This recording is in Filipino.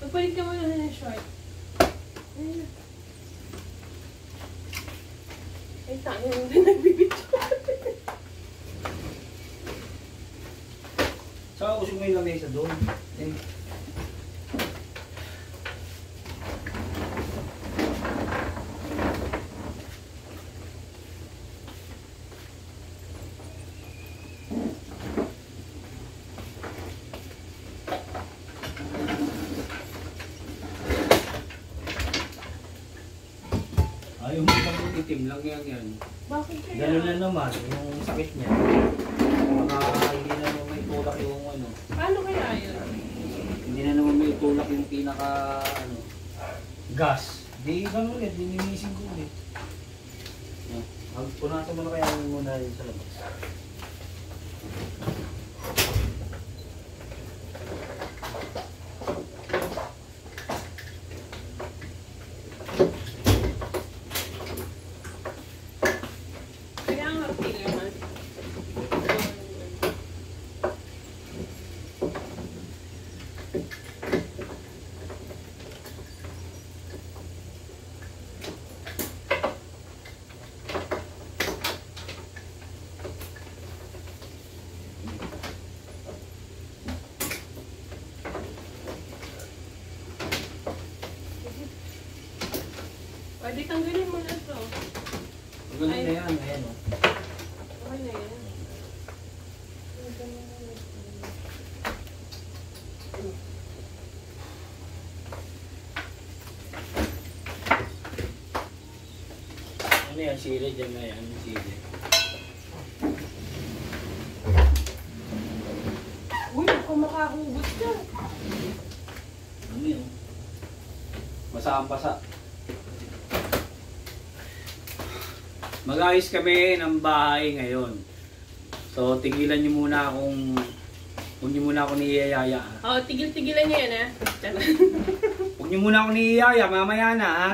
Magpalit ka muna ng short. Ayun. Ay, tayo hindi nagbibidyo. Saka usog mo yung lamesa doon. Ayaw mo pang itim lang yan. Bakit kaya? Ganun na naman, yung sakit niya. Baka hindi na naman may tulak yung ano. Paano kaya yun? Hindi na naman may tulak yung pinaka gas. Di ganun ulit, dininisin ko ulit. Punasan mo na kaya muna yun sa labas. Pwede tanggalin mo na ito. Ganun na yan, ayan o. Okay na yan. Ano yan, sili dyan na yan, sili. Uy, kung makahugot ka. Ano yun? Basa-basa. Mag-ayos kami ng bahay ngayon. So, tigilan nyo muna akong... Huwag nyo muna ako niyayaya. Oo, tigil-tigilan niyo yan, ha? Huwag nyo muna ako niyayaya, mamaya na, ha?